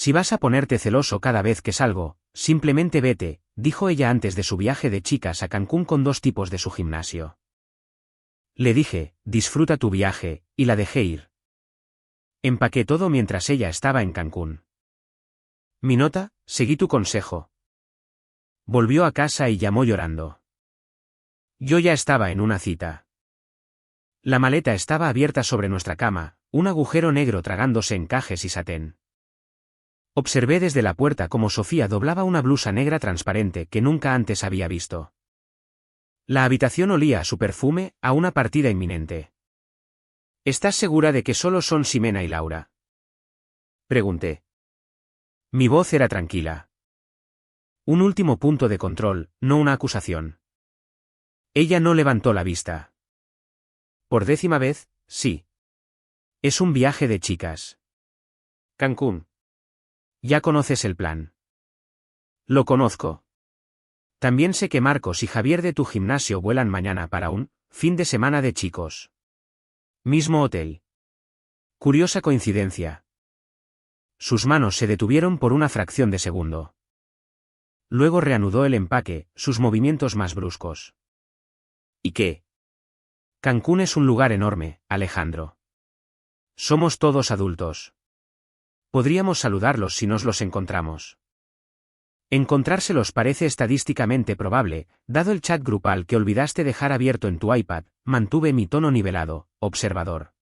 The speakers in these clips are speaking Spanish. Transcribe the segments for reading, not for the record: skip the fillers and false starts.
Si vas a ponerte celoso cada vez que salgo, simplemente vete, dijo ella antes de su viaje de chicas a Cancún con 2 tipos de su gimnasio. Le dije, disfruta tu viaje, y la dejé ir. Empaqué todo mientras ella estaba en Cancún. Mi nota, seguí tu consejo. Volvió a casa y llamó llorando. Yo ya estaba en una cita. La maleta estaba abierta sobre nuestra cama, un agujero negro tragándose encajes y satén. Observé desde la puerta cómo Sofía doblaba una blusa negra transparente que nunca antes había visto. La habitación olía a su perfume, a una partida inminente. ¿Estás segura de que solo son Ximena y Laura? Pregunté. Mi voz era tranquila. Un último punto de control, no una acusación. Ella no levantó la vista. Por 10ª vez, sí. Es un viaje de chicas. Cancún. Ya conoces el plan. Lo conozco. También sé que Marcos y Javier de tu gimnasio vuelan mañana para un fin de semana de chicos. Mismo hotel. Curiosa coincidencia. Sus manos se detuvieron por una fracción de segundo. Luego reanudó el empaque, sus movimientos más bruscos. ¿Y qué? Cancún es un lugar enorme, Alejandro. Somos todos adultos. Podríamos saludarlos si nos los encontramos. Encontrárselos parece estadísticamente probable, dado el chat grupal que olvidaste dejar abierto en tu iPad, mantuve mi tono nivelado, observador.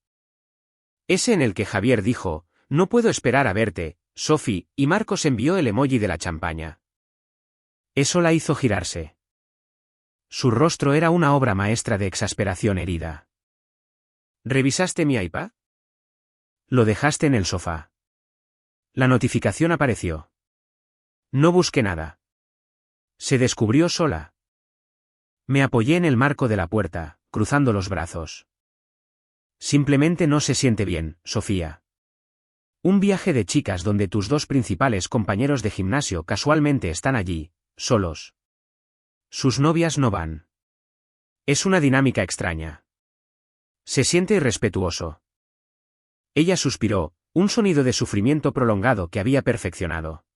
Ese en el que Javier dijo, no puedo esperar a verte, Sophie, y Marcos envió el emoji de la champaña. Eso la hizo girarse. Su rostro era una obra maestra de exasperación herida. ¿Revisaste mi iPad? Lo dejaste en el sofá. La notificación apareció. No busqué nada. Se descubrió sola. Me apoyé en el marco de la puerta, cruzando los brazos. Simplemente no se siente bien, Sofía. Un viaje de chicas donde tus 2 principales compañeros de gimnasio casualmente están allí, solos. Sus novias no van. Es una dinámica extraña. Se siente irrespetuoso. Ella suspiró, un sonido de sufrimiento prolongado que había perfeccionado.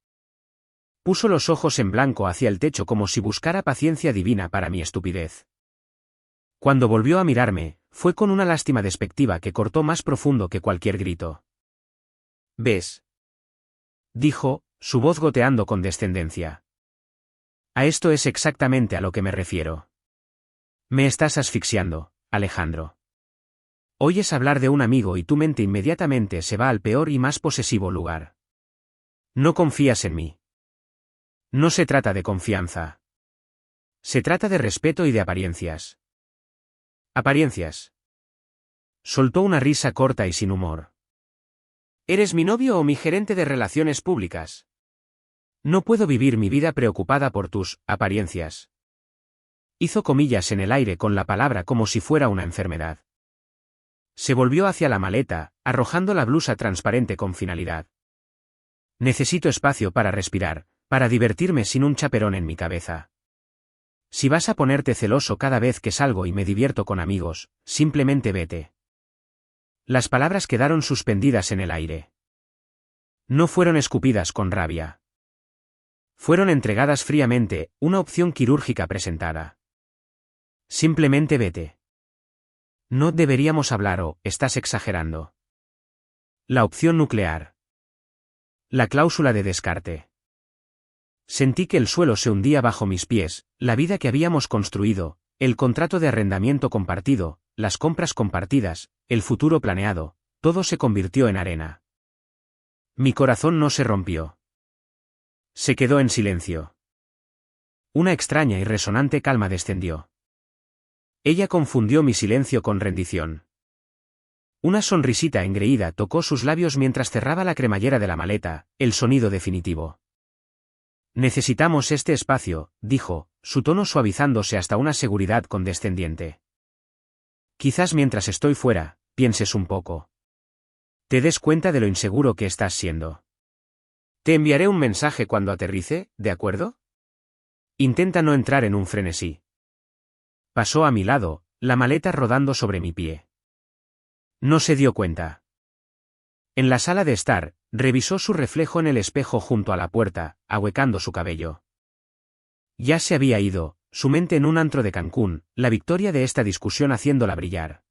Puso los ojos en blanco hacia el techo como si buscara paciencia divina para mi estupidez. Cuando volvió a mirarme, fue con una lástima despectiva que cortó más profundo que cualquier grito. ¿Ves? Dijo, su voz goteando con descendencia. A esto es exactamente a lo que me refiero. Me estás asfixiando, Alejandro. Oyes hablar de un amigo y tu mente inmediatamente se va al peor y más posesivo lugar. No confías en mí. No se trata de confianza. Se trata de respeto y de apariencias. ¿Apariencias? Soltó una risa corta y sin humor. ¿Eres mi novio o mi gerente de relaciones públicas? No puedo vivir mi vida preocupada por tus apariencias. Hizo comillas en el aire con la palabra como si fuera una enfermedad. Se volvió hacia la maleta, arrojando la blusa transparente con finalidad. Necesito espacio para respirar, para divertirme sin un chaperón en mi cabeza. Si vas a ponerte celoso cada vez que salgo y me divierto con amigos, simplemente vete. Las palabras quedaron suspendidas en el aire. No fueron escupidas con rabia. Fueron entregadas fríamente, una opción quirúrgica presentada. Simplemente vete. No deberíamos hablar o, estás exagerando. La opción nuclear. La cláusula de descarte. Sentí que el suelo se hundía bajo mis pies, la vida que habíamos construido, el contrato de arrendamiento compartido, las compras compartidas, el futuro planeado, todo se convirtió en arena. Mi corazón no se rompió. Se quedó en silencio. Una extraña y resonante calma descendió. Ella confundió mi silencio con rendición. Una sonrisita engreída tocó sus labios mientras cerraba la cremallera de la maleta, el sonido definitivo. Necesitamos este espacio, dijo, su tono suavizándose hasta una seguridad condescendiente. Quizás mientras estoy fuera, pienses un poco. Te des cuenta de lo inseguro que estás siendo. Te enviaré un mensaje cuando aterrice, ¿de acuerdo? Intenta no entrar en un frenesí. Pasó a mi lado, la maleta rodando sobre mi pie. No se dio cuenta. En la sala de estar, Revisó su reflejo en el espejo junto a la puerta, ahuecando su cabello. Ya se había ido, su mente en un antro de Cancún, la victoria de esta discusión haciéndola brillar.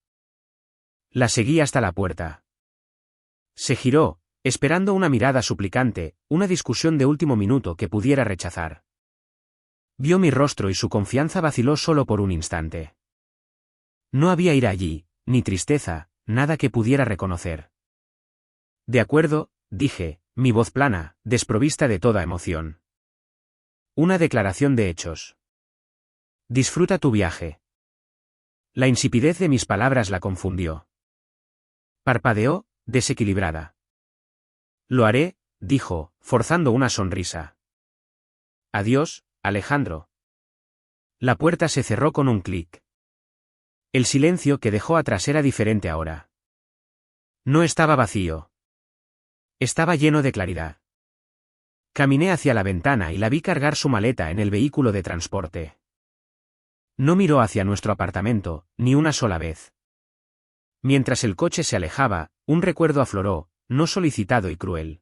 La seguí hasta la puerta. Se giró, esperando una mirada suplicante, una discusión de último minuto que pudiera rechazar. Vio mi rostro y su confianza vaciló solo por un instante. No había ira allí, ni tristeza, nada que pudiera reconocer. De acuerdo, dije, mi voz plana, desprovista de toda emoción. Una declaración de hechos. Disfruta tu viaje. La insipidez de mis palabras la confundió. Parpadeó, desequilibrada. Lo haré, dijo, forzando una sonrisa. Adiós, Alejandro. La puerta se cerró con un clic. El silencio que dejó atrás era diferente ahora. No estaba vacío. Estaba lleno de claridad. Caminé hacia la ventana y la vi cargar su maleta en el vehículo de transporte. No miró hacia nuestro apartamento, ni una sola vez. Mientras el coche se alejaba, un recuerdo afloró, no solicitado y cruel.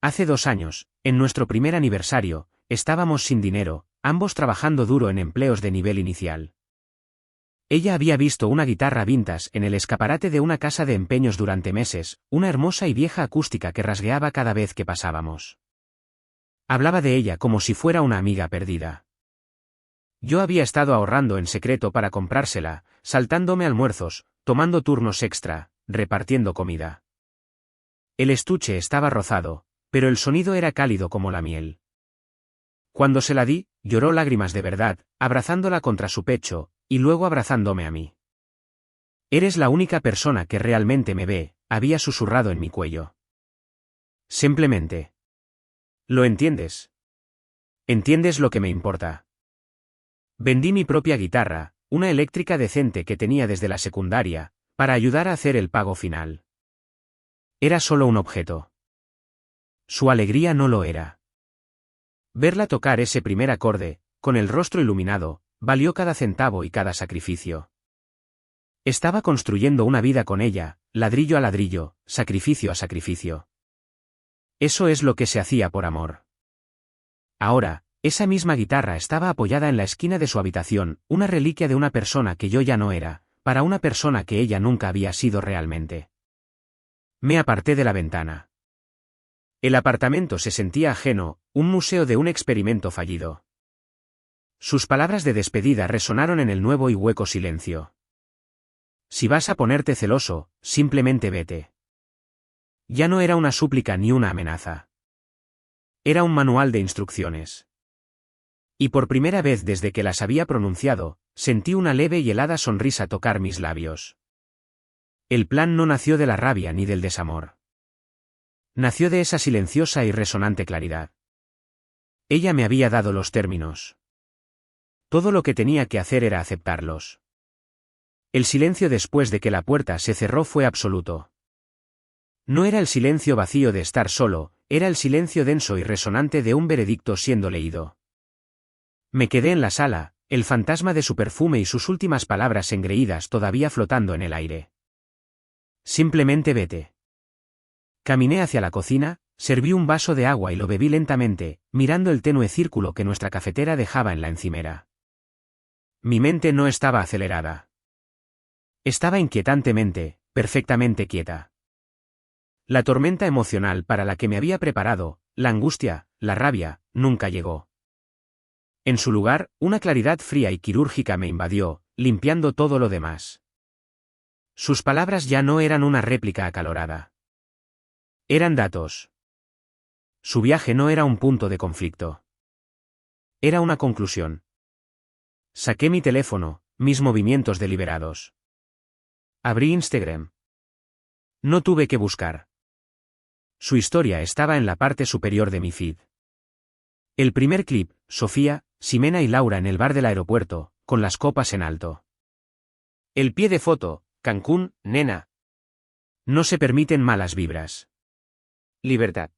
Hace 2 años, en nuestro primer aniversario, estábamos sin dinero, ambos trabajando duro en empleos de nivel inicial. Ella había visto una guitarra vintage en el escaparate de una casa de empeños durante meses, una hermosa y vieja acústica que rasgueaba cada vez que pasábamos. Hablaba de ella como si fuera una amiga perdida. Yo había estado ahorrando en secreto para comprársela, saltándome almuerzos, tomando turnos extra, repartiendo comida. El estuche estaba rozado, pero el sonido era cálido como la miel. Cuando se la di, lloró lágrimas de verdad, abrazándola contra su pecho, y luego abrazándome a mí. Eres la única persona que realmente me ve, había susurrado en mi cuello. Simplemente. ¿Lo entiendes? ¿Entiendes lo que me importa? Vendí mi propia guitarra, una eléctrica decente que tenía desde la secundaria, para ayudar a hacer el pago final. Era solo un objeto. Su alegría no lo era. Verla tocar ese primer acorde, con el rostro iluminado, valió cada centavo y cada sacrificio. Estaba construyendo una vida con ella, ladrillo a ladrillo, sacrificio a sacrificio. Eso es lo que se hacía por amor. Ahora, esa misma guitarra estaba apoyada en la esquina de su habitación, una reliquia de una persona que yo ya no era, para una persona que ella nunca había sido realmente. Me aparté de la ventana. El apartamento se sentía ajeno, un museo de un experimento fallido. Sus palabras de despedida resonaron en el nuevo y hueco silencio. Si vas a ponerte celoso, simplemente vete. Ya no era una súplica ni una amenaza. Era un manual de instrucciones. Y por primera vez desde que las había pronunciado, sentí una leve y helada sonrisa tocar mis labios. El plan no nació de la rabia ni del desamor. Nació de esa silenciosa y resonante claridad. Ella me había dado los términos. Todo lo que tenía que hacer era aceptarlos. El silencio después de que la puerta se cerró fue absoluto. No era el silencio vacío de estar solo, era el silencio denso y resonante de un veredicto siendo leído. Me quedé en la sala, el fantasma de su perfume y sus últimas palabras engreídas todavía flotando en el aire. Simplemente vete. Caminé hacia la cocina, serví un vaso de agua y lo bebí lentamente, mirando el tenue círculo que nuestra cafetera dejaba en la encimera. Mi mente no estaba acelerada. Estaba inquietantemente, perfectamente quieta. La tormenta emocional para la que me había preparado, la angustia, la rabia, nunca llegó. En su lugar, una claridad fría y quirúrgica me invadió, limpiando todo lo demás. Sus palabras ya no eran una réplica acalorada. Eran datos. Su viaje no era un punto de conflicto. Era una conclusión. Saqué mi teléfono, mis movimientos deliberados. Abrí Instagram. No tuve que buscar. Su historia estaba en la parte superior de mi feed. El primer clip, Sofía, Ximena y Laura en el bar del aeropuerto, con las copas en alto. El pie de foto, Cancún, nena. No se permiten malas vibras. Libertad.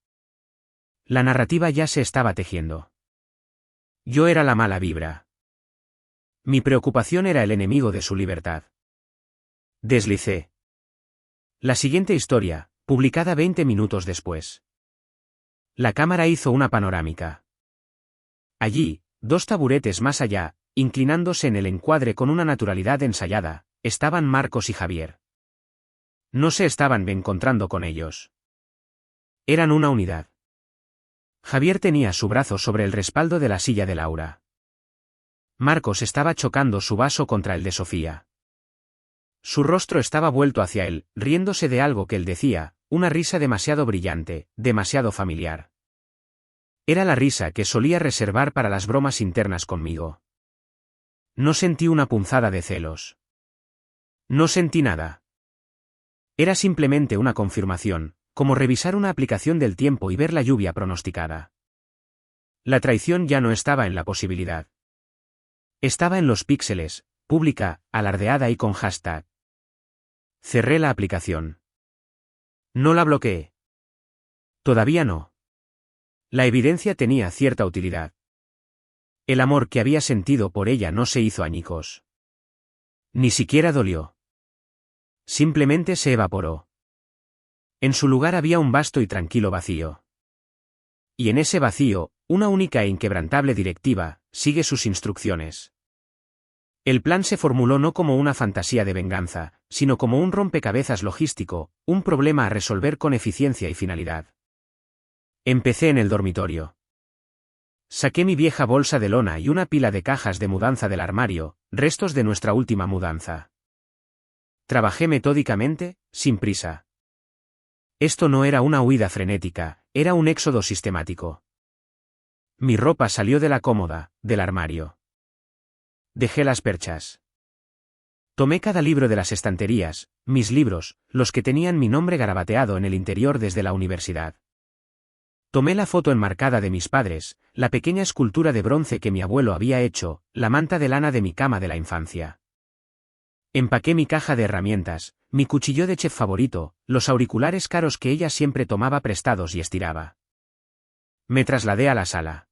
La narrativa ya se estaba tejiendo. Yo era la mala vibra. Mi preocupación era el enemigo de su libertad. Deslicé. La siguiente historia, publicada 20 minutos después. La cámara hizo una panorámica. Allí, 2 taburetes más allá, inclinándose en el encuadre con una naturalidad ensayada, estaban Marcos y Javier. No se estaban encontrando con ellos. Eran una unidad. Javier tenía su brazo sobre el respaldo de la silla de Laura. Marcos estaba chocando su vaso contra el de Sofía. Su rostro estaba vuelto hacia él, riéndose de algo que él decía, una risa demasiado brillante, demasiado familiar. Era la risa que solía reservar para las bromas internas conmigo. No sentí una punzada de celos. No sentí nada. Era simplemente una confirmación, como revisar una aplicación del tiempo y ver la lluvia pronosticada. La traición ya no estaba en la posibilidad. Estaba en los píxeles, pública, alardeada y con hashtag. Cerré la aplicación. No la bloqueé. Todavía no. La evidencia tenía cierta utilidad. El amor que había sentido por ella no se hizo añicos. Ni siquiera dolió. Simplemente se evaporó. En su lugar había un vasto y tranquilo vacío. Y en ese vacío, una única e inquebrantable directiva, sigue sus instrucciones. El plan se formuló no como una fantasía de venganza, sino como un rompecabezas logístico, un problema a resolver con eficiencia y finalidad. Empecé en el dormitorio. Saqué mi vieja bolsa de lona y una pila de cajas de mudanza del armario, restos de nuestra última mudanza. Trabajé metódicamente, sin prisa. Esto no era una huida frenética, era un éxodo sistemático. Mi ropa salió de la cómoda, del armario. Dejé las perchas. Tomé cada libro de las estanterías, mis libros, los que tenían mi nombre garabateado en el interior desde la universidad. Tomé la foto enmarcada de mis padres, la pequeña escultura de bronce que mi abuelo había hecho, la manta de lana de mi cama de la infancia. Empaqué mi caja de herramientas, mi cuchillo de chef favorito, los auriculares caros que ella siempre tomaba prestados y estiraba. Me trasladé a la sala.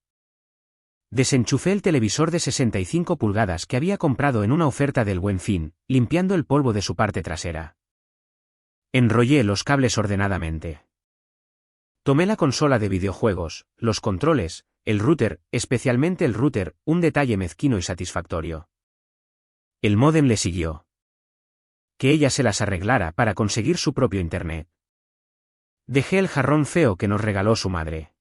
Desenchufé el televisor de 65 pulgadas que había comprado en una oferta del Buen Fin, limpiando el polvo de su parte trasera. Enrollé los cables ordenadamente. Tomé la consola de videojuegos, los controles, el router, especialmente el router, un detalle mezquino y satisfactorio. El módem le siguió. Que ella se las arreglara para conseguir su propio internet. Dejé el jarrón feo que nos regaló su madre.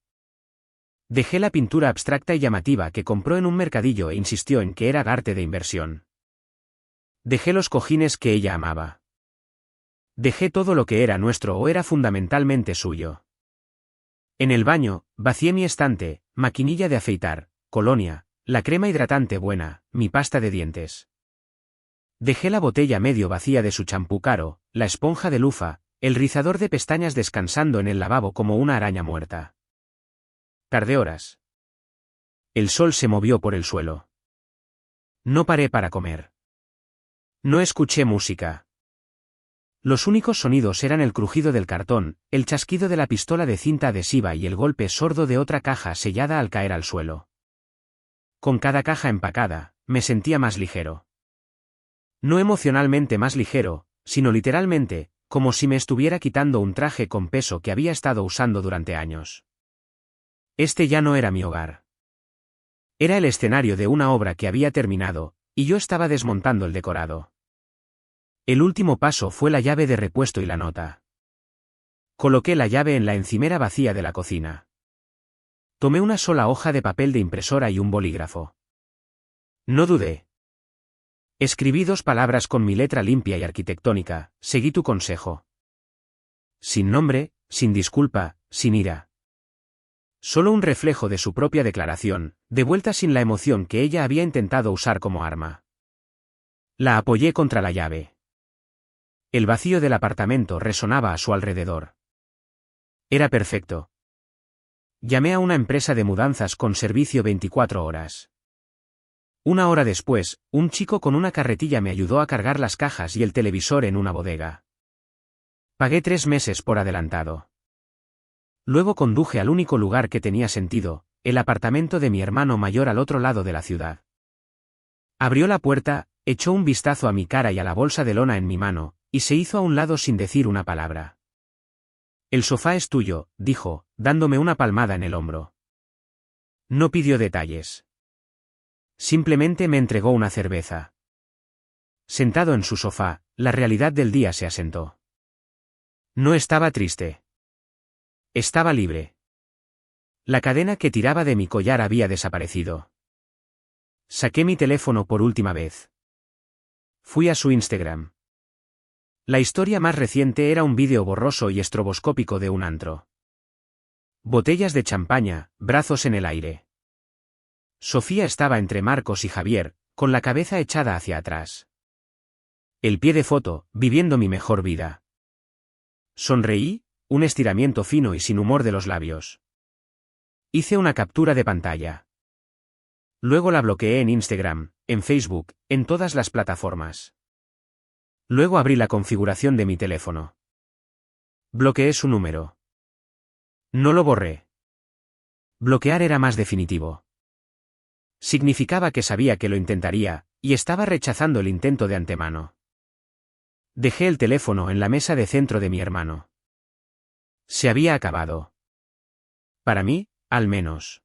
Dejé la pintura abstracta y llamativa que compró en un mercadillo e insistió en que era arte de inversión. Dejé los cojines que ella amaba. Dejé todo lo que era nuestro o era fundamentalmente suyo. En el baño, vacié mi estante, maquinilla de afeitar, colonia, la crema hidratante buena, mi pasta de dientes. Dejé la botella medio vacía de su champú caro, la esponja de lufa, el rizador de pestañas descansando en el lavabo como una araña muerta. Tardé horas. El sol se movió por el suelo. No paré para comer. No escuché música. Los únicos sonidos eran el crujido del cartón, el chasquido de la pistola de cinta adhesiva y el golpe sordo de otra caja sellada al caer al suelo. Con cada caja empacada, me sentía más ligero. No emocionalmente más ligero, sino literalmente, como si me estuviera quitando un traje con peso que había estado usando durante años. Este ya no era mi hogar. Era el escenario de una obra que había terminado, y yo estaba desmontando el decorado. El último paso fue la llave de repuesto y la nota. Coloqué la llave en la encimera vacía de la cocina. Tomé una sola hoja de papel de impresora y un bolígrafo. No dudé. Escribí 2 palabras con mi letra limpia y arquitectónica, seguí tu consejo. Sin nombre, sin disculpa, sin ira. Solo un reflejo de su propia declaración, de vuelta sin la emoción que ella había intentado usar como arma. La apoyé contra la llave. El vacío del apartamento resonaba a su alrededor. Era perfecto. Llamé a una empresa de mudanzas con servicio 24 horas. 1 hora después, un chico con una carretilla me ayudó a cargar las cajas y el televisor en una bodega. Pagué 3 meses por adelantado. Luego conduje al único lugar que tenía sentido, el apartamento de mi hermano mayor al otro lado de la ciudad. Abrió la puerta, echó un vistazo a mi cara y a la bolsa de lona en mi mano, y se hizo a un lado sin decir una palabra. El sofá es tuyo, dijo, dándome una palmada en el hombro. No pidió detalles. Simplemente me entregó una cerveza. Sentado en su sofá, la realidad del día se asentó. No estaba triste. Estaba libre. La cadena que tiraba de mi collar había desaparecido. Saqué mi teléfono por última vez. Fui a su Instagram. La historia más reciente era un vídeo borroso y estroboscópico de un antro. Botellas de champaña, brazos en el aire. Sofía estaba entre Marcos y Javier, con la cabeza echada hacia atrás. El pie de foto, viviendo mi mejor vida. Sonreí, un estiramiento fino y sin humor de los labios. Hice una captura de pantalla. Luego la bloqueé en Instagram, en Facebook, en todas las plataformas. Luego abrí la configuración de mi teléfono. Bloqueé su número. No lo borré. Bloquear era más definitivo. Significaba que sabía que lo intentaría, y estaba rechazando el intento de antemano. Dejé el teléfono en la mesa de centro de mi hermano. Se había acabado. Para mí, al menos.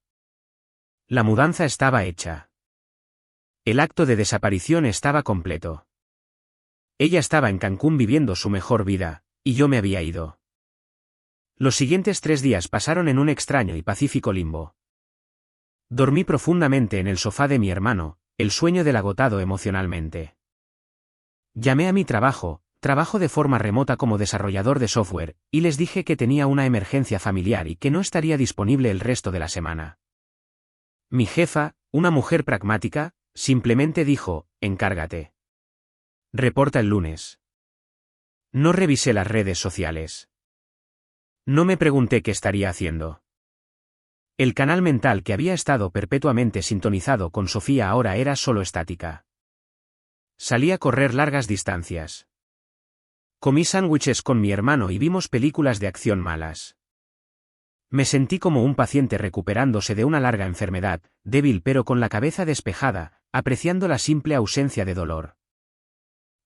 La mudanza estaba hecha. El acto de desaparición estaba completo. Ella estaba en Cancún viviendo su mejor vida, y yo me había ido. Los siguientes 3 días pasaron en un extraño y pacífico limbo. Dormí profundamente en el sofá de mi hermano, el sueño del agotado emocionalmente. Llamé a mi trabajo de forma remota como desarrollador de software, y les dije que tenía una emergencia familiar y que no estaría disponible el resto de la semana. Mi jefa, una mujer pragmática, simplemente dijo, encárgate. Reporta el lunes. No revisé las redes sociales. No me pregunté qué estaría haciendo. El canal mental que había estado perpetuamente sintonizado con Sofía ahora era solo estática. Salí a correr largas distancias. Comí sándwiches con mi hermano y vimos películas de acción malas. Me sentí como un paciente recuperándose de una larga enfermedad, débil pero con la cabeza despejada, apreciando la simple ausencia de dolor.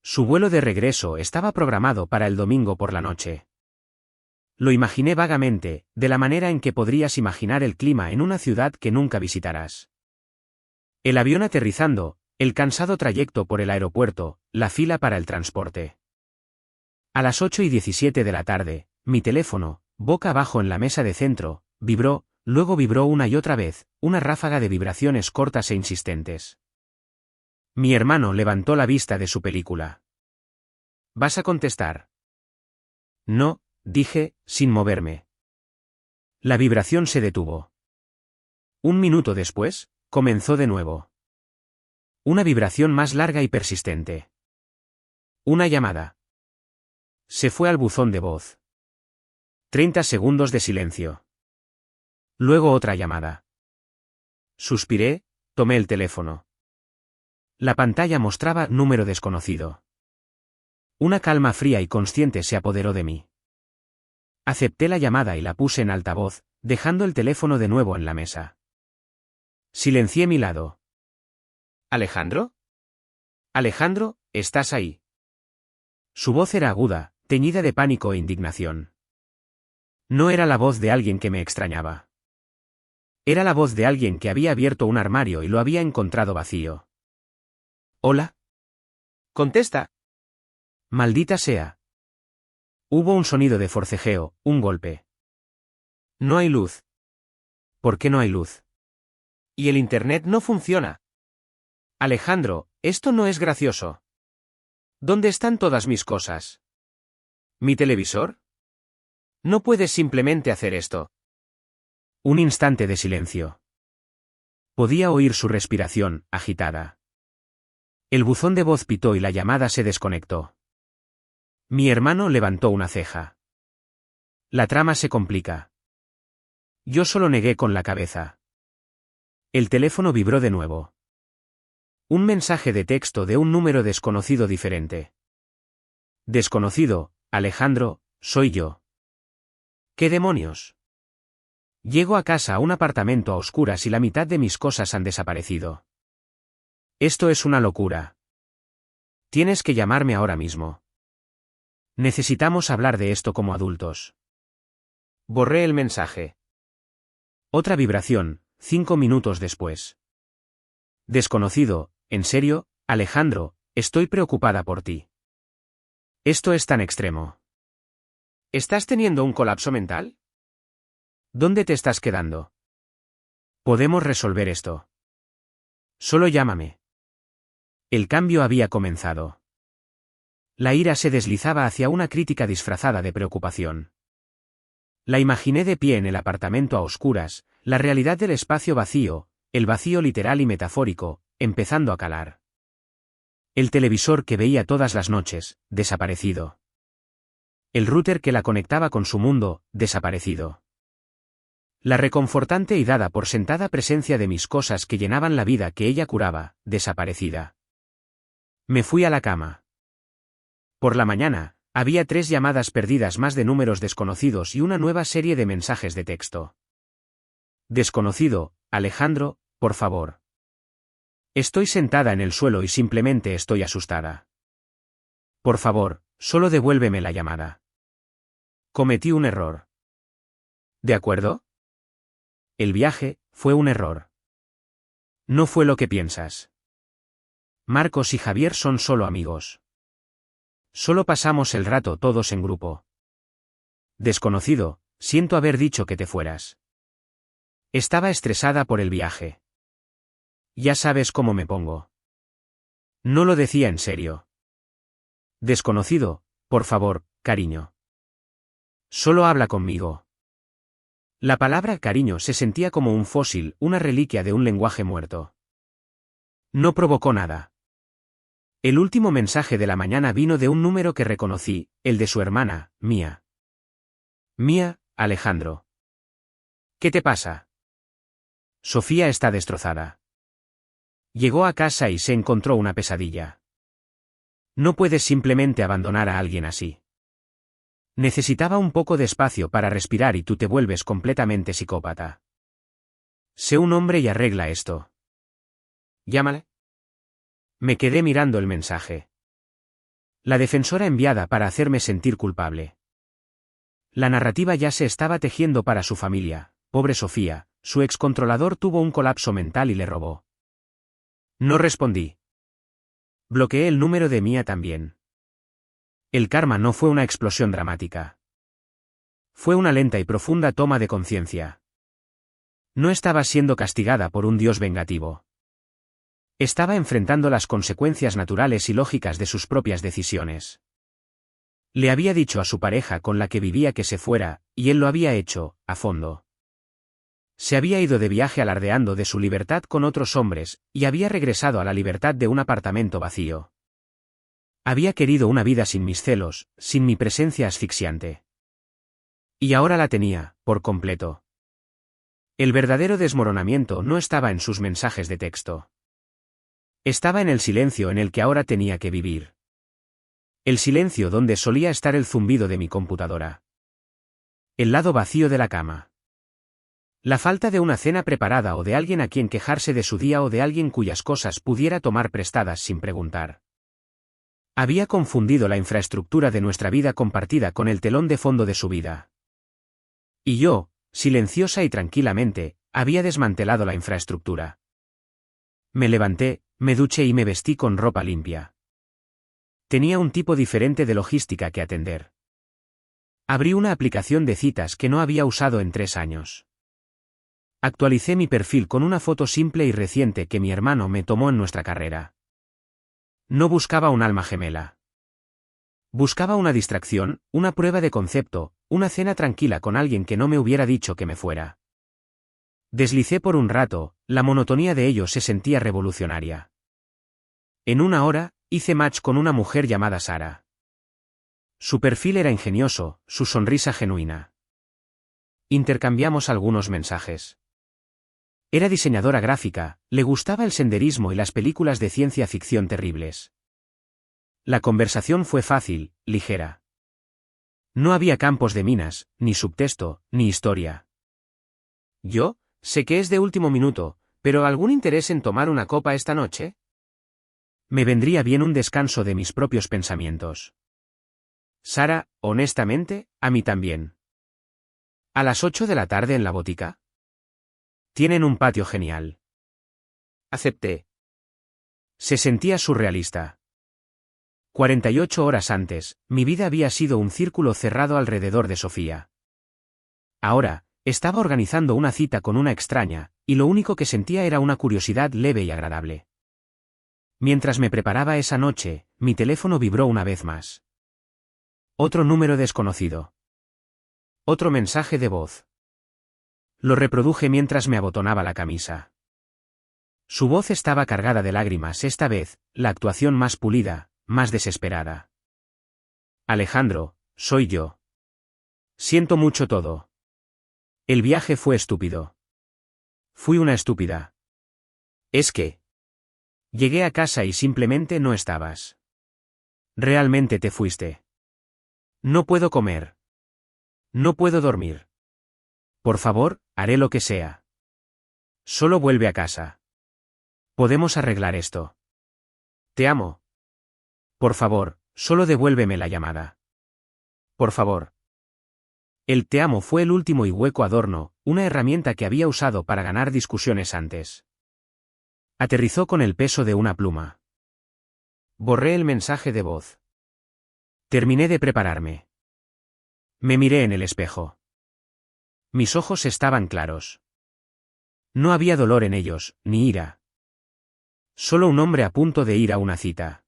Su vuelo de regreso estaba programado para el domingo por la noche. Lo imaginé vagamente, de la manera en que podrías imaginar el clima en una ciudad que nunca visitarás. El avión aterrizando, el cansado trayecto por el aeropuerto, la fila para el transporte. A las 8:17 de la tarde, mi teléfono, boca abajo en la mesa de centro, vibró, luego vibró una y otra vez, una ráfaga de vibraciones cortas e insistentes. Mi hermano levantó la vista de su película. ¿Vas a contestar? No, dije, sin moverme. La vibración se detuvo. Un minuto después, comenzó de nuevo. Una vibración más larga y persistente. Una llamada. Se fue al buzón de voz. 30 segundos de silencio. Luego otra llamada. Suspiré, tomé el teléfono. La pantalla mostraba número desconocido. Una calma fría y consciente se apoderó de mí. Acepté la llamada y la puse en altavoz, dejando el teléfono de nuevo en la mesa. Silencié mi lado. ¿Alejandro? Alejandro, ¿estás ahí? Su voz era aguda, teñida de pánico e indignación. No era la voz de alguien que me extrañaba. Era la voz de alguien que había abierto un armario y lo había encontrado vacío. ¿Hola? Contesta. Maldita sea. Hubo un sonido de forcejeo, un golpe. No hay luz. ¿Por qué no hay luz? Y el internet no funciona. Alejandro, esto no es gracioso. ¿Dónde están todas mis cosas? ¿Mi televisor? No puedes simplemente hacer esto. Un instante de silencio. Podía oír su respiración, agitada. El buzón de voz pitó y la llamada se desconectó. Mi hermano levantó una ceja. La trama se complica. Yo solo negué con la cabeza. El teléfono vibró de nuevo. Un mensaje de texto de un número desconocido diferente. Desconocido, Alejandro, soy yo. ¿Qué demonios? Llego a casa a un apartamento a oscuras y la mitad de mis cosas han desaparecido. Esto es una locura. Tienes que llamarme ahora mismo. Necesitamos hablar de esto como adultos. Borré el mensaje. Otra vibración, 5 minutos después. Desconocido, en serio, Alejandro, estoy preocupada por ti. Esto es tan extremo. ¿Estás teniendo un colapso mental? ¿Dónde te estás quedando? Podemos resolver esto. Solo llámame. El cambio había comenzado. La ira se deslizaba hacia una crítica disfrazada de preocupación. La imaginé de pie en el apartamento a oscuras, la realidad del espacio vacío, el vacío literal y metafórico, empezando a calar. El televisor que veía todas las noches, desaparecido. El router que la conectaba con su mundo, desaparecido. La reconfortante y dada por sentada presencia de mis cosas que llenaban la vida que ella curaba, desaparecida. Me fui a la cama. Por la mañana, había 3 llamadas perdidas más de números desconocidos y una nueva serie de mensajes de texto. Desconocido, Alejandro, por favor. Estoy sentada en el suelo y simplemente estoy asustada. Por favor, solo devuélveme la llamada. Cometí un error. ¿De acuerdo? El viaje fue un error. No fue lo que piensas. Marcos y Javier son solo amigos. Solo pasamos el rato todos en grupo. Desconocido, siento haber dicho que te fueras. Estaba estresada por el viaje. Ya sabes cómo me pongo. No lo decía en serio. Desconocido, por favor, cariño. Solo habla conmigo. La palabra cariño se sentía como un fósil, una reliquia de un lenguaje muerto. No provocó nada. El último mensaje de la mañana vino de un número que reconocí, el de su hermana, Mía. Mía, Alejandro. ¿Qué te pasa? Sofía está destrozada. Llegó a casa y se encontró una pesadilla. No puedes simplemente abandonar a alguien así. Necesitaba un poco de espacio para respirar y tú te vuelves completamente psicópata. Sé un hombre y arregla esto. Llámale. Me quedé mirando el mensaje. La defensora enviada para hacerme sentir culpable. La narrativa ya se estaba tejiendo para su familia. Pobre Sofía, su excontrolador tuvo un colapso mental y le robó. No respondí. Bloqueé el número de Mía también. El karma no fue una explosión dramática. Fue una lenta y profunda toma de conciencia. No estaba siendo castigada por un dios vengativo. Estaba enfrentando las consecuencias naturales y lógicas de sus propias decisiones. Le había dicho a su pareja con la que vivía que se fuera, y él lo había hecho, a fondo. Se había ido de viaje alardeando de su libertad con otros hombres, y había regresado a la libertad de un apartamento vacío. Había querido una vida sin mis celos, sin mi presencia asfixiante. Y ahora la tenía, por completo. El verdadero desmoronamiento no estaba en sus mensajes de texto. Estaba en el silencio en el que ahora tenía que vivir. El silencio donde solía estar el zumbido de mi computadora. El lado vacío de la cama. La falta de una cena preparada o de alguien a quien quejarse de su día o de alguien cuyas cosas pudiera tomar prestadas sin preguntar. Había confundido la infraestructura de nuestra vida compartida con el telón de fondo de su vida. Y yo, silenciosa y tranquilamente, había desmantelado la infraestructura. Me levanté, me duché y me vestí con ropa limpia. Tenía un tipo diferente de logística que atender. Abrí una aplicación de citas que no había usado en 3 años. Actualicé mi perfil con una foto simple y reciente que mi hermano me tomó en nuestra carrera. No buscaba un alma gemela. Buscaba una distracción, una prueba de concepto, una cena tranquila con alguien que no me hubiera dicho que me fuera. Deslicé por un rato, la monotonía de ello se sentía revolucionaria. En 1 hora, hice match con una mujer llamada Sara. Su perfil era ingenioso, su sonrisa genuina. Intercambiamos algunos mensajes. Era diseñadora gráfica, le gustaba el senderismo y las películas de ciencia ficción terribles. La conversación fue fácil, ligera. No había campos de minas, ni subtexto, ni historia. Yo, sé que es de último minuto, pero ¿algún interés en tomar una copa esta noche? Me vendría bien un descanso de mis propios pensamientos. Sara, honestamente, a mí también. ¿A las 8 de la tarde en la botica? Tienen un patio genial. Acepté. Se sentía surrealista. 48 horas antes, mi vida había sido un círculo cerrado alrededor de Sofía. Ahora, estaba organizando una cita con una extraña, y lo único que sentía era una curiosidad leve y agradable. Mientras me preparaba esa noche, mi teléfono vibró una vez más. Otro número desconocido. Otro mensaje de voz. Lo reproduje mientras me abotonaba la camisa. Su voz estaba cargada de lágrimas, esta vez, la actuación más pulida, más desesperada. Alejandro, soy yo. Siento mucho todo. El viaje fue estúpido. Fui una estúpida. Es que... Llegué a casa y simplemente no estabas. Realmente te fuiste. No puedo comer. No puedo dormir. Por favor, haré lo que sea. Solo vuelve a casa. Podemos arreglar esto. Te amo. Por favor, solo devuélveme la llamada. Por favor. El te amo fue el último y hueco adorno, una herramienta que había usado para ganar discusiones antes. Aterrizó con el peso de una pluma. Borré el mensaje de voz. Terminé de prepararme. Me miré en el espejo. Mis ojos estaban claros. No había dolor en ellos, ni ira. Solo un hombre a punto de ir a una cita.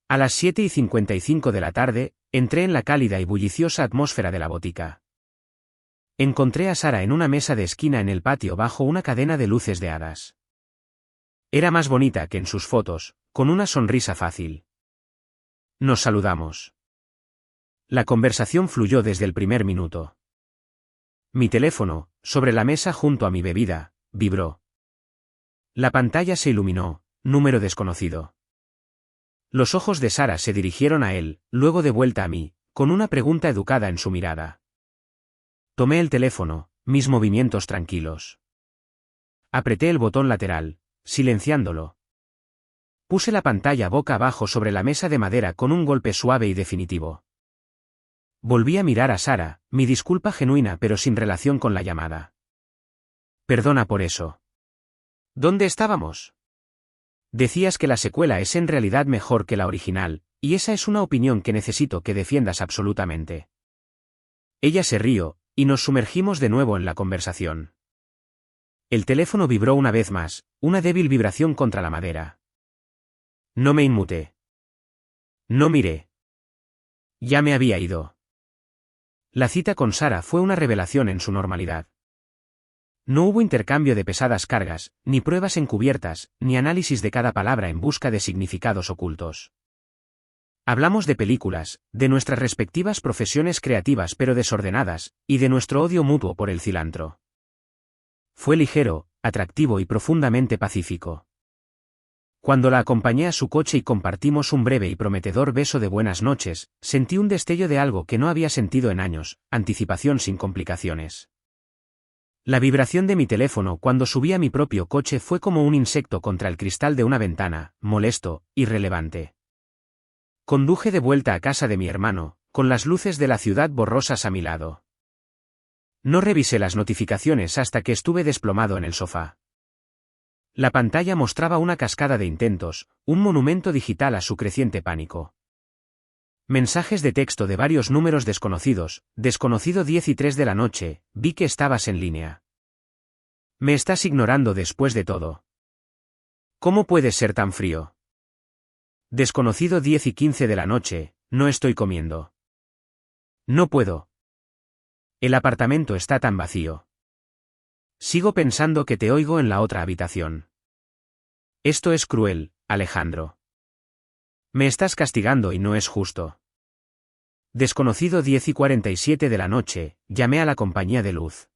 A las 7:55 de la tarde, entré en la cálida y bulliciosa atmósfera de la botica. Encontré a Sara en una mesa de esquina en el patio bajo una cadena de luces de hadas. Era más bonita que en sus fotos, con una sonrisa fácil. Nos saludamos. La conversación fluyó desde el primer minuto. Mi teléfono, sobre la mesa junto a mi bebida, vibró. La pantalla se iluminó, número desconocido. Los ojos de Sara se dirigieron a él, luego de vuelta a mí, con una pregunta educada en su mirada. Tomé el teléfono, mis movimientos tranquilos. Apreté el botón lateral, silenciándolo. Puse la pantalla boca abajo sobre la mesa de madera con un golpe suave y definitivo. Volví a mirar a Sara, mi disculpa genuina pero sin relación con la llamada. Perdona por eso. ¿Dónde estábamos? Decías que la secuela es en realidad mejor que la original, y esa es una opinión que necesito que defiendas absolutamente. Ella se rió, y nos sumergimos de nuevo en la conversación. El teléfono vibró una vez más, una débil vibración contra la madera. No me inmuté. No miré. Ya me había ido. La cita con Sara fue una revelación en su normalidad. No hubo intercambio de pesadas cargas, ni pruebas encubiertas, ni análisis de cada palabra en busca de significados ocultos. Hablamos de películas, de nuestras respectivas profesiones creativas pero desordenadas, y de nuestro odio mutuo por el cilantro. Fue ligero, atractivo y profundamente pacífico. Cuando la acompañé a su coche y compartimos un breve y prometedor beso de buenas noches, sentí un destello de algo que no había sentido en años, anticipación sin complicaciones. La vibración de mi teléfono cuando subí a mi propio coche fue como un insecto contra el cristal de una ventana, molesto, irrelevante. Conduje de vuelta a casa de mi hermano, con las luces de la ciudad borrosas a mi lado. No revisé las notificaciones hasta que estuve desplomado en el sofá. La pantalla mostraba una cascada de intentos, un monumento digital a su creciente pánico. Mensajes de texto de varios números desconocidos, desconocido 10 y 3 de la noche, vi que estabas en línea. Me estás ignorando después de todo. ¿Cómo puedes ser tan frío? Desconocido 10 y 15 de la noche, no estoy comiendo. No puedo. El apartamento está tan vacío. Sigo pensando que te oigo en la otra habitación. Esto es cruel, Alejandro. Me estás castigando y no es justo. Desconocido 10 y 47 de la noche, llamé a la compañía de luz.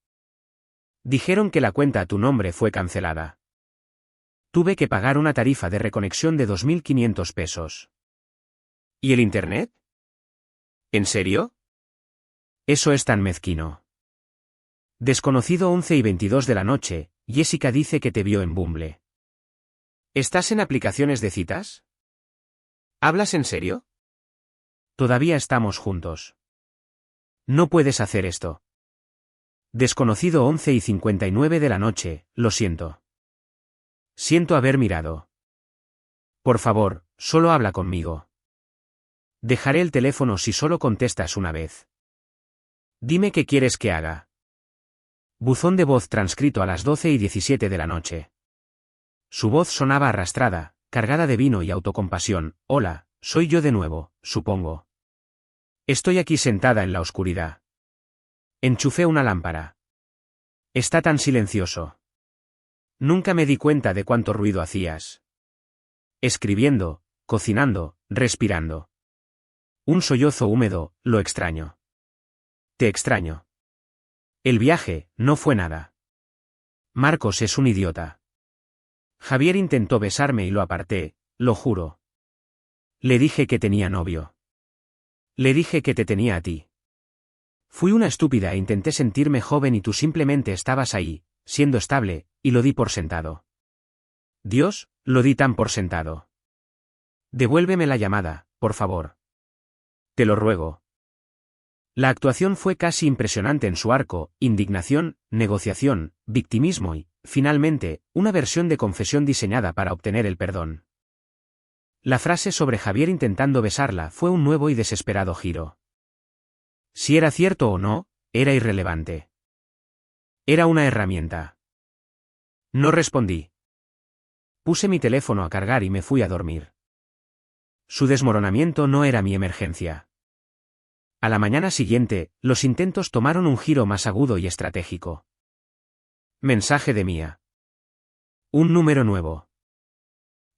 Dijeron que la cuenta a tu nombre fue cancelada. Tuve que pagar una tarifa de reconexión de 2.500 pesos. ¿Y el internet? ¿En serio? Eso es tan mezquino. Desconocido 11 y 22 de la noche, Jessica dice que te vio en Bumble. ¿Estás en aplicaciones de citas? ¿Hablas en serio? Todavía estamos juntos. No puedes hacer esto. Desconocido 11:59 de la noche, lo siento. Siento haber mirado. Por favor, solo habla conmigo. Dejaré el teléfono si solo contestas una vez. Dime qué quieres que haga. Buzón de voz transcrito a las 12:17 de la noche. Su voz sonaba arrastrada, cargada de vino y autocompasión. Hola, soy yo de nuevo, supongo. Estoy aquí sentada en la oscuridad. Enchufé una lámpara. Está tan silencioso. Nunca me di cuenta de cuánto ruido hacías. Escribiendo, cocinando, respirando. Un sollozo húmedo, lo extraño. Te extraño. El viaje, no fue nada. Marcos es un idiota. Javier intentó besarme y lo aparté, lo juro. Le dije que tenía novio. Le dije que te tenía a ti. Fui una estúpida e intenté sentirme joven y tú simplemente estabas ahí, siendo estable, y lo di por sentado. Dios, lo di tan por sentado. Devuélveme la llamada, por favor. Te lo ruego. La actuación fue casi impresionante en su arco: indignación, negociación, victimismo y, finalmente, una versión de confesión diseñada para obtener el perdón. La frase sobre Javier intentando besarla fue un nuevo y desesperado giro. Si era cierto o no, era irrelevante. Era una herramienta. No respondí. Puse mi teléfono a cargar y me fui a dormir. Su desmoronamiento no era mi emergencia. A la mañana siguiente, los intentos tomaron un giro más agudo y estratégico. Mensaje de Mía. Un número nuevo.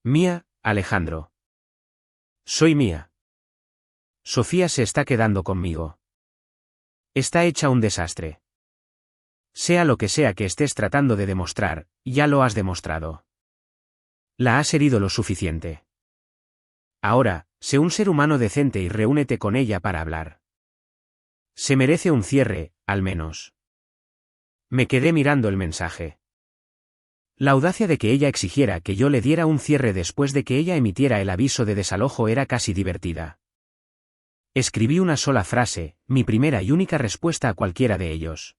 Mía, Alejandro. Soy Mía. Sofía se está quedando conmigo. Está hecha un desastre. Sea lo que sea que estés tratando de demostrar, ya lo has demostrado. La has herido lo suficiente. Ahora, sé un ser humano decente y reúnete con ella para hablar. Se merece un cierre, al menos. Me quedé mirando el mensaje. La audacia de que ella exigiera que yo le diera un cierre después de que ella emitiera el aviso de desalojo era casi divertida. Escribí una sola frase, mi primera y única respuesta a cualquiera de ellos.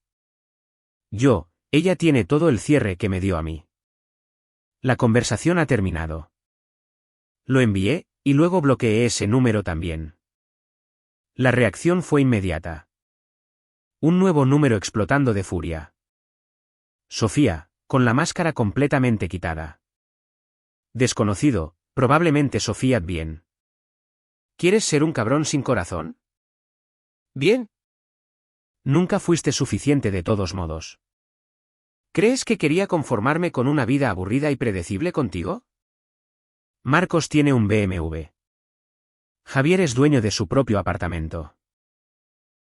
Ella tiene todo el cierre que me dio a mí. La conversación ha terminado. Lo envié, y luego bloqueé ese número también. La reacción fue inmediata. Un nuevo número explotando de furia. Sofía, con la máscara completamente quitada. Desconocido, probablemente Sofía bien. ¿Quieres ser un cabrón sin corazón? Bien. Nunca fuiste suficiente de todos modos. ¿Crees que quería conformarme con una vida aburrida y predecible contigo? Marcos tiene un BMW. Javier es dueño de su propio apartamento.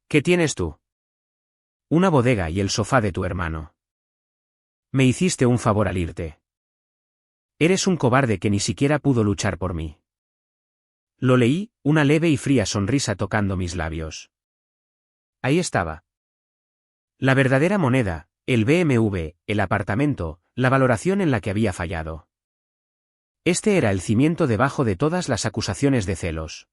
¿Qué tienes tú? Una bodega y el sofá de tu hermano. Me hiciste un favor al irte. Eres un cobarde que ni siquiera pudo luchar por mí. Lo leí, una leve y fría sonrisa tocando mis labios. Ahí estaba. La verdadera moneda, el BMW, el apartamento, la valoración en la que había fallado. Este era el cimiento debajo de todas las acusaciones de celos.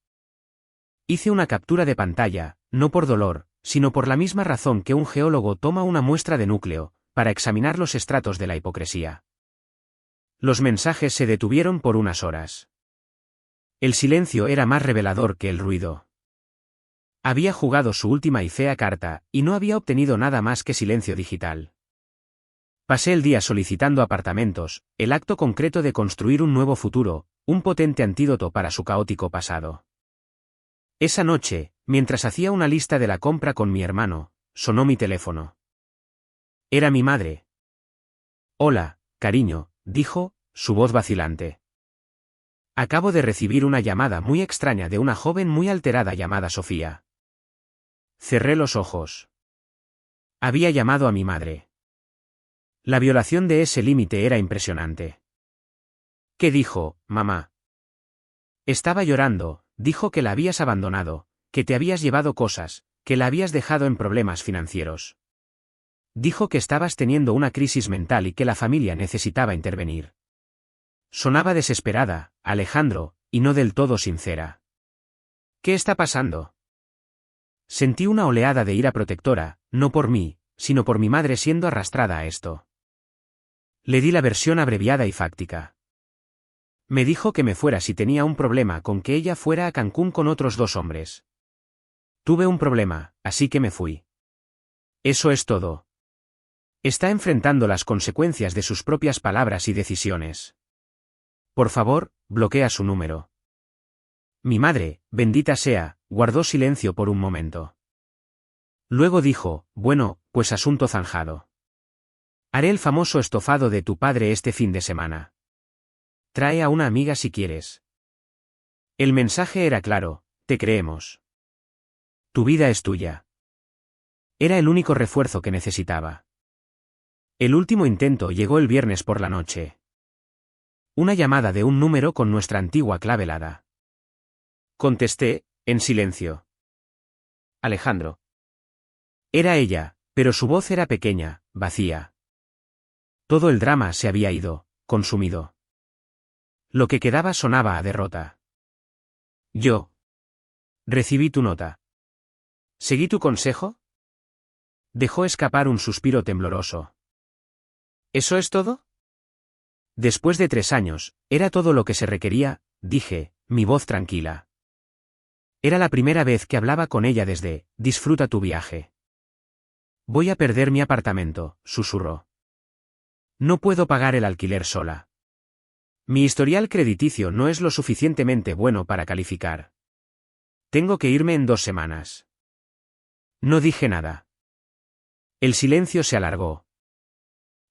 Hice una captura de pantalla, no por dolor, sino por la misma razón que un geólogo toma una muestra de núcleo, para examinar los estratos de la hipocresía. Los mensajes se detuvieron por unas horas. El silencio era más revelador que el ruido. Había jugado su última y fea carta, y no había obtenido nada más que silencio digital. Pasé el día solicitando apartamentos, el acto concreto de construir un nuevo futuro, un potente antídoto para su caótico pasado. Esa noche, mientras hacía una lista de la compra con mi hermano, sonó mi teléfono. Era mi madre. Hola, cariño, dijo, su voz vacilante. Acabo de recibir una llamada muy extraña de una joven muy alterada llamada Sofía. Cerré los ojos. Había llamado a mi madre. La violación de ese límite era impresionante. ¿Qué dijo, mamá? Estaba llorando, dijo que la habías abandonado, que te habías llevado cosas, que la habías dejado en problemas financieros. Dijo que estabas teniendo una crisis mental y que la familia necesitaba intervenir. Sonaba desesperada, Alejandro, y no del todo sincera. ¿Qué está pasando? Sentí una oleada de ira protectora, no por mí, sino por mi madre siendo arrastrada a esto. Le di la versión abreviada y fáctica. Me dijo que me fuera si tenía un problema con que ella fuera a Cancún con otros 2 hombres. Tuve un problema, así que me fui. Eso es todo. Está enfrentando las consecuencias de sus propias palabras y decisiones. Por favor, bloquea su número. Mi madre, bendita sea, guardó silencio por un momento. Luego dijo, bueno, pues asunto zanjado. Haré el famoso estofado de tu padre este fin de semana. Trae a una amiga si quieres. El mensaje era claro, te creemos. Tu vida es tuya. Era el único refuerzo que necesitaba. El último intento llegó el viernes por la noche. Una llamada de un número con nuestra antigua clave helada. Contesté, en silencio. Alejandro. Era ella, pero su voz era pequeña, vacía. Todo el drama se había ido, consumido. Lo que quedaba sonaba a derrota. Yo. Recibí tu nota. ¿Seguí tu consejo? Dejó escapar un suspiro tembloroso. ¿Eso es todo? Después de 3 años, era todo lo que se requería, dije, mi voz tranquila. Era la primera vez que hablaba con ella desde, disfruta tu viaje. Voy a perder mi apartamento, susurró. No puedo pagar el alquiler sola. Mi historial crediticio no es lo suficientemente bueno para calificar. Tengo que irme en 2 semanas. No dije nada. El silencio se alargó.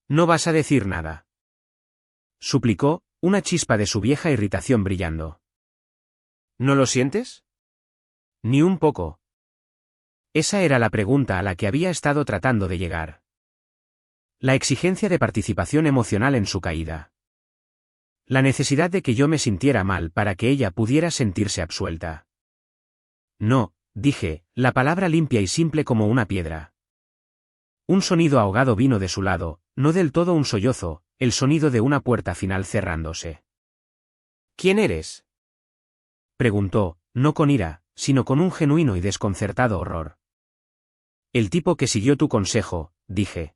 ¿No vas a decir nada?, suplicó, una chispa de su vieja irritación brillando. ¿No lo sientes? Ni un poco. Esa era la pregunta a la que había estado tratando de llegar. La exigencia de participación emocional en su caída. La necesidad de que yo me sintiera mal para que ella pudiera sentirse absuelta. No, dije, la palabra limpia y simple como una piedra. Un sonido ahogado vino de su lado, no del todo un sollozo, el sonido de una puerta final cerrándose. ¿Quién eres?, preguntó, no con ira, sino con un genuino y desconcertado horror. El tipo que siguió tu consejo, dije.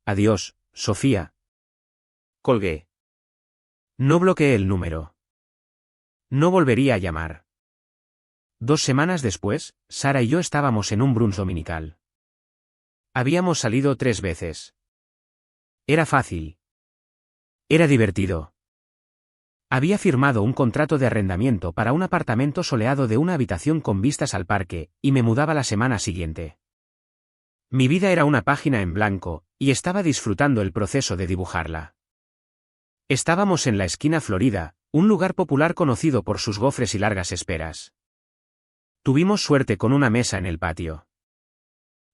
Adiós, Sofía. Colgué. No bloqueé el número. No volvería a llamar. 2 semanas después, Sara y yo estábamos en un brunch dominical. Habíamos salido 3 veces. Era fácil. Era divertido. Había firmado un contrato de arrendamiento para un apartamento soleado de una habitación con vistas al parque, y me mudaba la semana siguiente. Mi vida era una página en blanco, y estaba disfrutando el proceso de dibujarla. Estábamos en la esquina Florida, un lugar popular conocido por sus gofres y largas esperas. Tuvimos suerte con una mesa en el patio.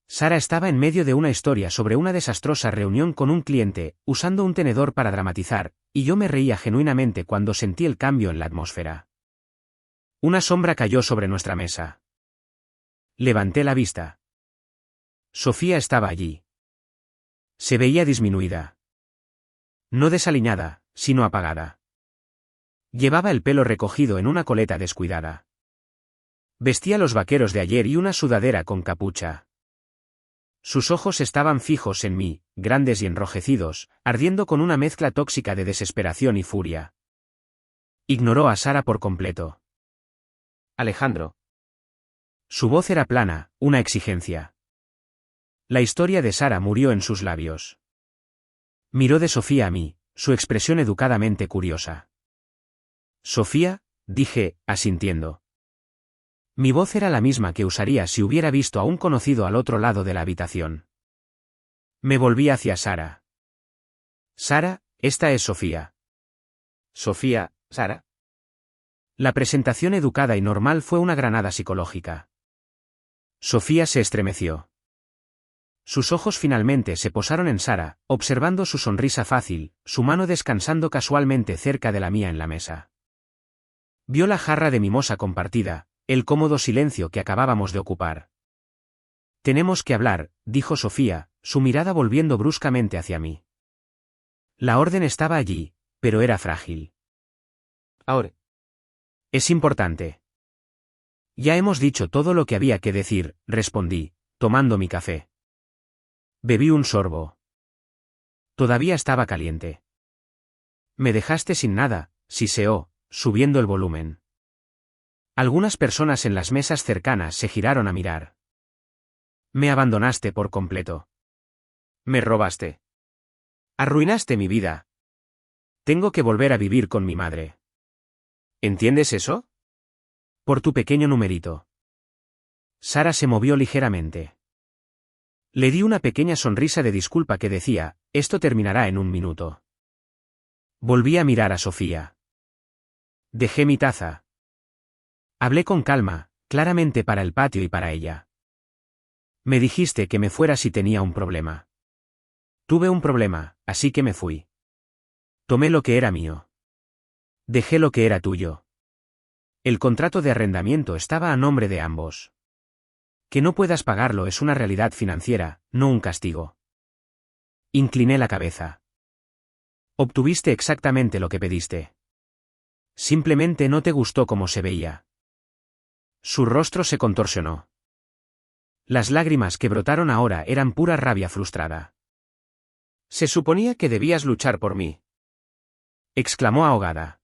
Sara estaba en medio de una historia sobre una desastrosa reunión con un cliente, usando un tenedor para dramatizar, y yo me reía genuinamente cuando sentí el cambio en la atmósfera. Una sombra cayó sobre nuestra mesa. Levanté la vista. Sofía estaba allí. Se veía disminuida. No desaliñada, sino apagada. Llevaba el pelo recogido en una coleta descuidada. Vestía los vaqueros de ayer y una sudadera con capucha. Sus ojos estaban fijos en mí, grandes y enrojecidos, ardiendo con una mezcla tóxica de desesperación y furia. Ignoró a Sara por completo. Alejandro. Su voz era plana, una exigencia. La historia de Sara murió en sus labios. Miró de Sofía a mí, su expresión educadamente curiosa. Sofía, dije, asintiendo. Mi voz era la misma que usaría si hubiera visto a un conocido al otro lado de la habitación. Me volví hacia Sara. Sara, esta es Sofía. Sofía, Sara. La presentación educada y normal fue una granada psicológica. Sofía se estremeció. Sus ojos finalmente se posaron en Sara, observando su sonrisa fácil, su mano descansando casualmente cerca de la mía en la mesa. Vio la jarra de mimosa compartida, el cómodo silencio que acabábamos de ocupar. Tenemos que hablar, dijo Sofía, su mirada volviendo bruscamente hacia mí. La orden estaba allí, pero era frágil. Ahora. Es importante. Ya hemos dicho todo lo que había que decir, respondí, tomando mi café. Bebí un sorbo. Todavía estaba caliente. Me dejaste sin nada, siseó, subiendo el volumen. Algunas personas en las mesas cercanas se giraron a mirar. Me abandonaste por completo. Me robaste. Arruinaste mi vida. Tengo que volver a vivir con mi madre. ¿Entiendes eso? Por tu pequeño numerito. Sara se movió ligeramente. Le di una pequeña sonrisa de disculpa que decía, esto terminará en un minuto. Volví a mirar a Sofía. Dejé mi taza. Hablé con calma, claramente para el patio y para ella. Me dijiste que me fuera si tenía un problema. Tuve un problema, así que me fui. Tomé lo que era mío. Dejé lo que era tuyo. El contrato de arrendamiento estaba a nombre de ambos. Que no puedas pagarlo es una realidad financiera, no un castigo. Incliné la cabeza. Obtuviste exactamente lo que pediste. Simplemente no te gustó cómo se veía. Su rostro se contorsionó. Las lágrimas que brotaron ahora eran pura rabia frustrada. Se suponía que debías luchar por mí. Exclamó ahogada.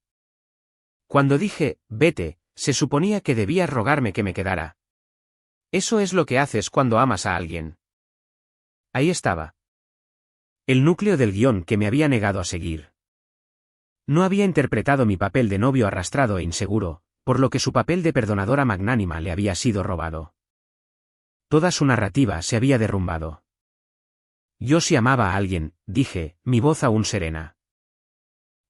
Cuando dije, vete, se suponía que debías rogarme que me quedara. Eso es lo que haces cuando amas a alguien. Ahí estaba. El núcleo del guión que me había negado a seguir. No había interpretado mi papel de novio arrastrado e inseguro, por lo que su papel de perdonadora magnánima le había sido robado. Toda su narrativa se había derrumbado. Yo sí amaba a alguien, dije, mi voz aún serena.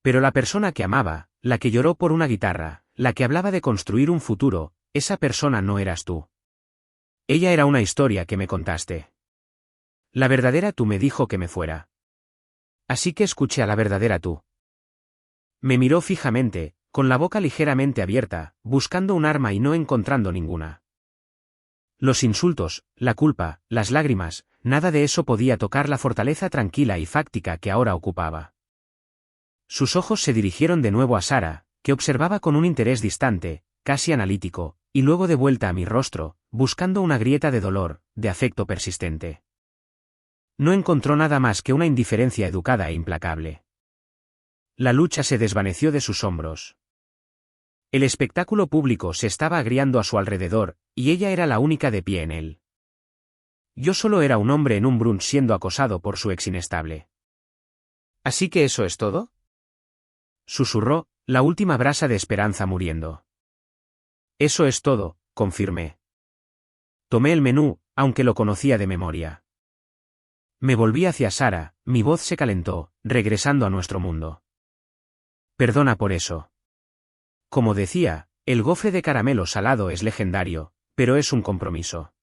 Pero la persona que amaba, la que lloró por una guitarra, la que hablaba de construir un futuro, esa persona no eras tú. Ella era una historia que me contaste. La verdadera tú me dijo que me fuera. Así que escuché a la verdadera tú. Me miró fijamente, con la boca ligeramente abierta, buscando un arma y no encontrando ninguna. Los insultos, la culpa, las lágrimas, nada de eso podía tocar la fortaleza tranquila y fáctica que ahora ocupaba. Sus ojos se dirigieron de nuevo a Sara, que observaba con un interés distante, casi analítico, y luego de vuelta a mi rostro, buscando una grieta de dolor, de afecto persistente. No encontró nada más que una indiferencia educada e implacable. La lucha se desvaneció de sus hombros. El espectáculo público se estaba agriando a su alrededor, y ella era la única de pie en él. Yo solo era un hombre en un brunch siendo acosado por su ex inestable. ¿Así que eso es todo? Susurró, la última brasa de esperanza muriendo. Eso es todo, confirmé. Tomé el menú, aunque lo conocía de memoria. Me volví hacia Sara, mi voz se calentó, regresando a nuestro mundo. Perdona por eso. Como decía, el gofre de caramelo salado es legendario, pero es un compromiso.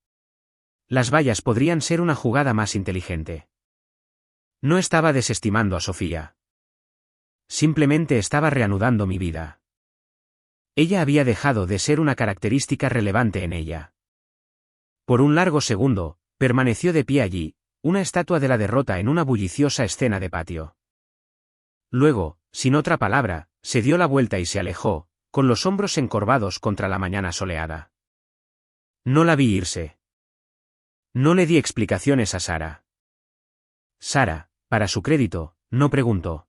Las bayas podrían ser una jugada más inteligente. No estaba desestimando a Sofía. Simplemente estaba reanudando mi vida. Ella había dejado de ser una característica relevante en ella. Por un largo segundo, permaneció de pie allí, una estatua de la derrota en una bulliciosa escena de patio. Luego, sin otra palabra, se dio la vuelta y se alejó, con los hombros encorvados contra la mañana soleada. No la vi irse. No le di explicaciones a Sara. Sara, para su crédito, no preguntó.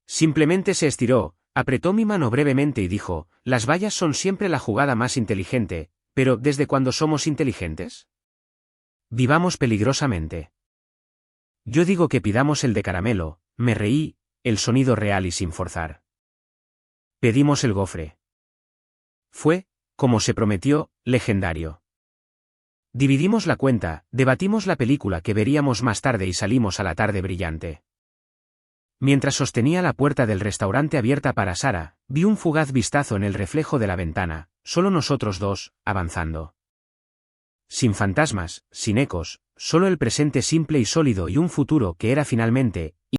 Simplemente se estiró, apretó mi mano brevemente y dijo, las vallas son siempre la jugada más inteligente, pero ¿desde cuándo somos inteligentes? Vivamos peligrosamente. Yo digo que pidamos el de caramelo, me reí, el sonido real y sin forzar. Pedimos el gofre. Fue, como se prometió, legendario. Dividimos la cuenta, debatimos la película que veríamos más tarde y salimos a la tarde brillante. Mientras sostenía la puerta del restaurante abierta para Sara, vi un fugaz vistazo en el reflejo de la ventana, solo nosotros dos, avanzando. Sin fantasmas, sin ecos, solo el presente simple y sólido y un futuro que era finalmente,